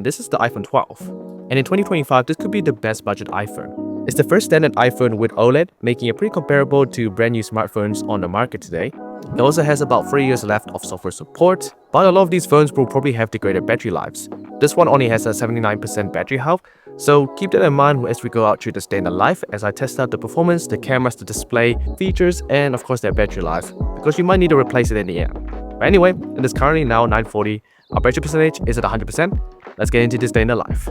This is the iPhone 12, and in 2025, this could be the best budget iPhone. It's the first standard iPhone with OLED, making it pretty comparable to brand new smartphones on the market today. It also has about 3 years left of software support, but a lot of these phones will probably have degraded battery lives. This one only has a 79% battery health, so keep that in mind as we go out through the standard life as I test out the performance, the cameras, the display, features, and of course their battery life, because you might need to replace it in the end. But anyway, it is currently now 9:40, our battery percentage is at 100%. Let's get into this day in the life.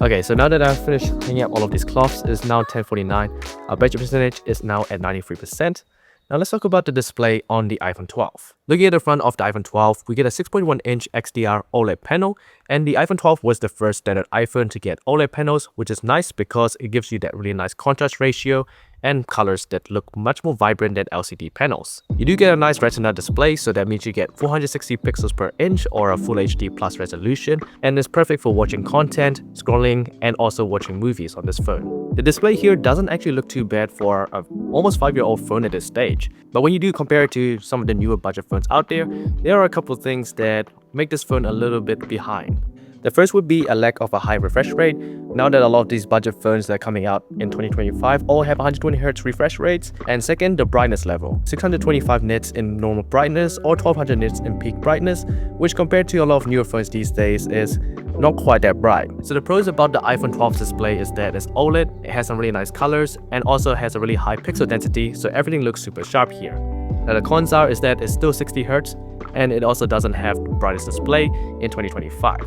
Okay, so now that I've finished hanging up all of these cloths, it is now 10:49. Our battery percentage is now at 93%. Now let's talk about the display on the iPhone 12. Looking at the front of the iPhone 12, we get a 6.1-inch XDR OLED panel, and the iPhone 12 was the first standard iPhone to get OLED panels, which is nice because it gives you that really nice contrast ratio and colors that look much more vibrant than LCD panels. You do get a nice retina display, so that means you get 460 pixels per inch or a Full HD plus resolution, and it's perfect for watching content, scrolling, and also watching movies on this phone. The display here doesn't actually look too bad for an almost 5-year-old phone at this stage, but when you do compare it to some of the newer budget phones out there are a couple of things that make this phone a little bit behind. The first would be a lack of a high refresh rate. Now that a lot of these budget phones that are coming out in 2025 all have 120Hz refresh rates. And second, the brightness level. 625 nits in normal brightness or 1200 nits in peak brightness, which compared to a lot of newer phones these days is not quite that bright. So the pros about the iPhone 12 display is that it's OLED, it has some really nice colors, and also has a really high pixel density, so everything looks super sharp here. Now the cons is that it's still 60Hz, and it also doesn't have the brightest display in 2025.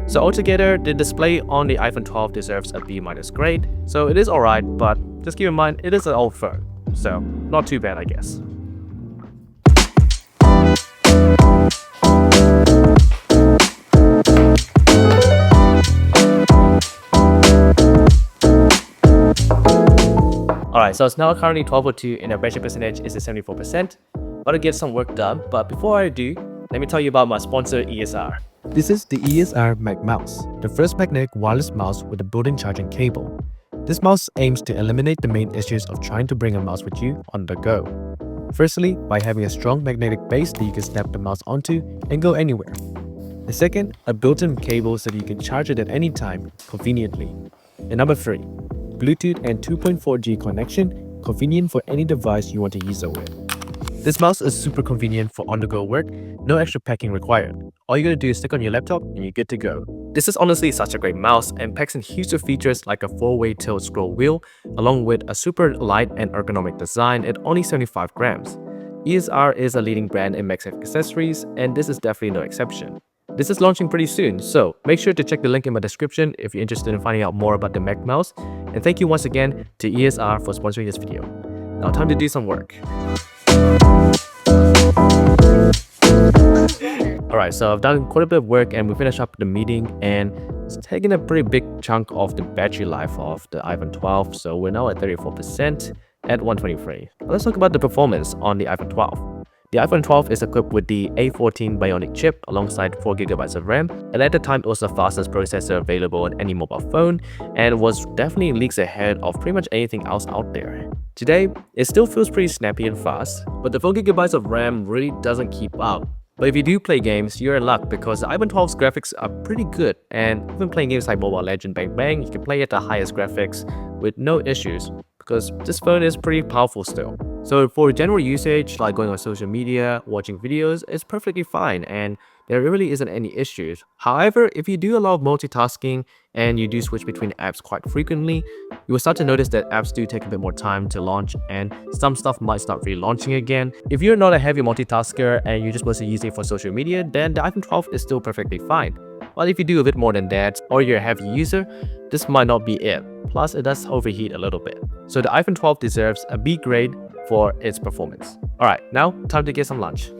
So altogether, the display on the iPhone 12 deserves a B- grade, so it is alright, but just keep in mind it is an old phone, so not too bad I guess. Alright, so it's now currently 12:02 and our battery percentage is at 74%. About to get some work done, but before I do, let me tell you about my sponsor ESR. This is the ESR MagMouse, the first magnetic wireless mouse with a built-in charging cable. This mouse aims to eliminate the main issues of trying to bring a mouse with you on the go. Firstly, by having a strong magnetic base that you can snap the mouse onto and go anywhere. The second, a built-in cable so that you can charge it at any time conveniently. And number 3, Bluetooth and 2.4G connection, convenient for any device you want to use it with. This mouse is super convenient for on-the-go work, no extra packing required. All you gotta do is stick on your laptop and you're good to go. This is honestly such a great mouse and packs in huge features like a 4-way tilt scroll wheel, along with a super light and ergonomic design at only 75 grams. ESR is a leading brand in MagSafe accessories, and this is definitely no exception. This is launching pretty soon, so make sure to check the link in my description if you're interested in finding out more about the MagMouse. And thank you once again to ESR for sponsoring this video. Now time to do some work. Alright, so I've done quite a bit of work and we finished up the meeting, and it's taken a pretty big chunk of the battery life of the iPhone 12, so we're now at 34% at 123. Let's talk about the performance on the iPhone 12. The iPhone 12 is equipped with the A14 Bionic chip alongside 4GB of RAM, and at the time it was the fastest processor available on any mobile phone and was definitely leagues ahead of pretty much anything else out there. Today, it still feels pretty snappy and fast, but the 4GB of RAM really doesn't keep up. But if you do play games, you're in luck because the iPhone 12's graphics are pretty good, and even playing games like Mobile Legends Bang Bang, you can play at the highest graphics with no issues because this phone is pretty powerful still. So for general usage like going on social media, watching videos, it's perfectly fine and there really isn't any issues. However, if you do a lot of multitasking and you do switch between apps quite frequently, you will start to notice that apps do take a bit more time to launch and some stuff might start relaunching again. If you're not a heavy multitasker and you're just mostly using it for social media, then the iPhone 12 is still perfectly fine. But if you do a bit more than that or you're a heavy user, this might not be it. Plus, it does overheat a little bit. So the iPhone 12 deserves a B grade for its performance. Alright, now time to get some lunch.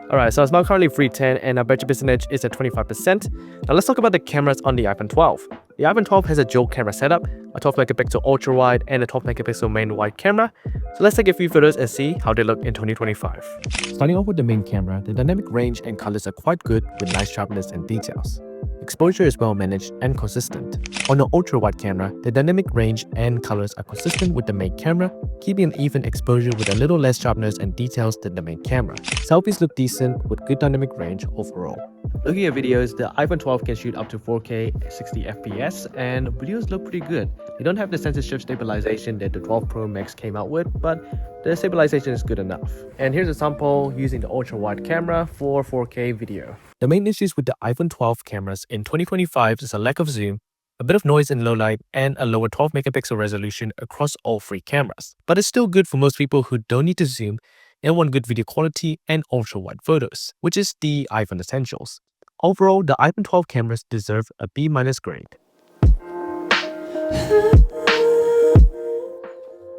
Alright, so it's now currently 310 and our battery percentage is at 25%. Now let's talk about the cameras on the iPhone 12. The iPhone 12 has a dual camera setup, a 12 megapixel ultra wide and a 12 megapixel main wide camera. So let's take a few photos and see how they look in 2025. Starting off with the main camera, the dynamic range and colors are quite good with nice sharpness and details. Exposure is well managed and consistent. On the ultra-wide camera, the dynamic range and colors are consistent with the main camera, keeping an even exposure with a little less sharpness and details than the main camera. Selfies look decent with good dynamic range overall. Looking at videos, the iPhone 12 can shoot up to 4K 60 FPS and videos look pretty good. They don't have the sensor shift stabilization that the 12 Pro Max came out with, but the stabilization is good enough. And here's a sample using the ultra-wide camera for 4K video. The main issues with the iPhone 12 cameras in 2025 is a lack of zoom, a bit of noise in low light, and a lower 12 megapixel resolution across all three cameras. But it's still good for most people who don't need to zoom and want good video quality and ultra-wide photos, which is the iPhone essentials. Overall, the iPhone 12 cameras deserve a B- grade.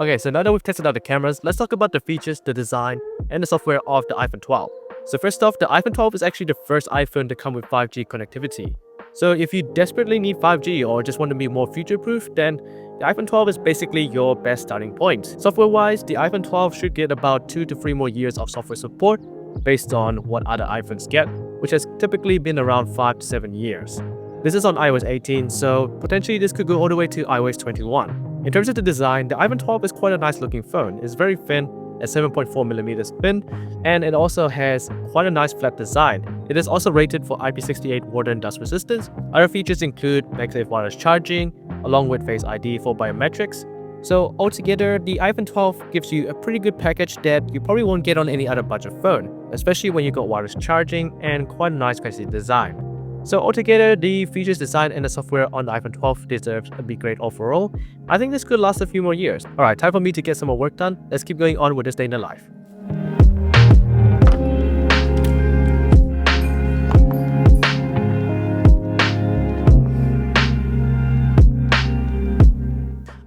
Okay, so now that we've tested out the cameras, let's talk about the features, the design, and the software of the iPhone 12. So first off, the iPhone 12 is actually the first iPhone to come with 5G connectivity. So if you desperately need 5G or just want to be more future-proof, then the iPhone 12 is basically your best starting point. Software-wise, the iPhone 12 should get about 2 to 3 more years of software support based on what other iPhones get, which has typically been around 5 to 7 years. This is on iOS 18, so potentially this could go all the way to iOS 21. In terms of the design, the iPhone 12 is quite a nice looking phone. It's very thin, at 7.4mm thin, and it also has quite a nice flat design. It is also rated for IP68 water and dust resistance. Other features include MagSafe wireless charging, along with Face ID for biometrics. So altogether, the iPhone 12 gives you a pretty good package that you probably won't get on any other budget phone, especially when you got wireless charging and quite a nice classy design. So altogether, the features, design, and the software on the iPhone 12 deserves a B grade overall. I think this could last a few more years. Alright, time for me to get some more work done. Let's keep going on with this day in the life.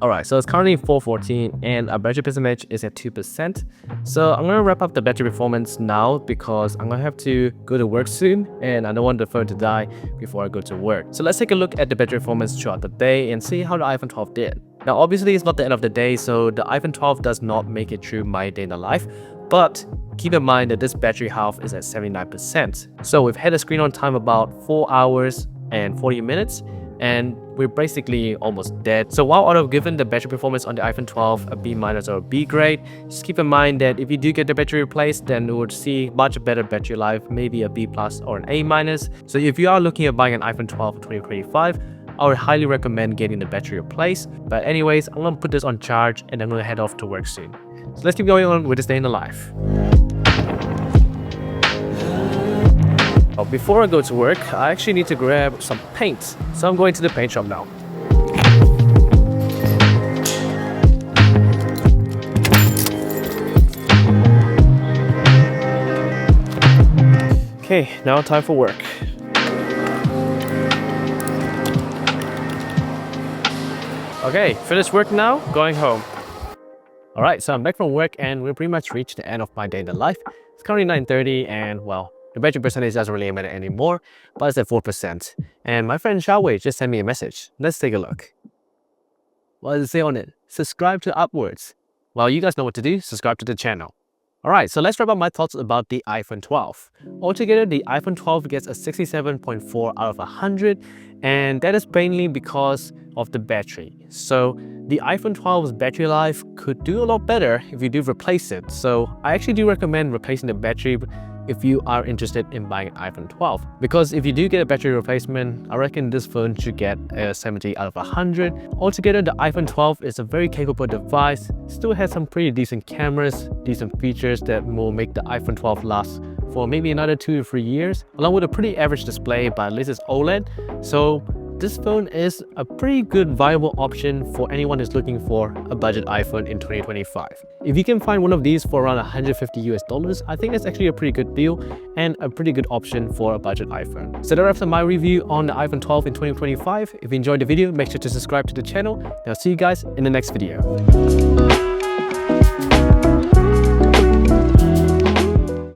Alright, so it's currently 4:14 and our battery percentage is at 2%. So I'm gonna wrap up the battery performance now because I'm gonna have to go to work soon and I don't want the phone to die before I go to work. So let's take a look at the battery performance throughout the day and see how the iPhone 12 did. Now obviously it's not the end of the day, so the iPhone 12 does not make it through my day in the life, but keep in mind that this battery health is at 79%. So we've had a screen on time about 4 hours and 40 minutes. And we're basically almost dead. So while I would have given the battery performance on the iPhone 12 a B- or a B grade, just keep in mind that if you do get the battery replaced, then you would see much better battery life, maybe a B+ or an A-. So if you are looking at buying an iPhone 12 for 2025, I would highly recommend getting the battery replaced. But anyways, I'm gonna put this on charge and I'm gonna head off to work soon. So let's keep going on with this day in the life. Before I go to work, I actually need to grab some paint. So I'm going to the paint shop now. Okay, now time for work. Okay, finished work now, going home. Alright, so I'm back from work and we've pretty much reached the end of my day in the life. It's currently 9:30 and well, the battery percentage doesn't really matter anymore, but it's at 4%. And my friend Xiaowei just sent me a message. Let's take a look. What does it say on it? Subscribe to Upwards. Well, you guys know what to do. Subscribe to the channel. Alright, so let's wrap up my thoughts about the iPhone 12. Altogether, the iPhone 12 gets a 67.4 out of 100, and that is mainly because of the battery. So the iPhone 12's battery life could do a lot better if you do replace it. So I actually do recommend replacing the battery if you are interested in buying an iPhone 12. Because if you do get a battery replacement, I reckon this phone should get a 70 out of 100. Altogether, the iPhone 12 is a very capable device, still has some pretty decent cameras, decent features that will make the iPhone 12 last for maybe another 2 to 3 years, along with a pretty average display, but at least it's OLED. So this phone is a pretty good viable option for anyone who's looking for a budget iPhone in 2025. If you can find one of these for around $150 I think that's actually a pretty good deal and a pretty good option for a budget iPhone. So that wraps up my review on the iPhone 12 in 2025. If you enjoyed the video, make sure to subscribe to the channel and I'll see you guys in the next video.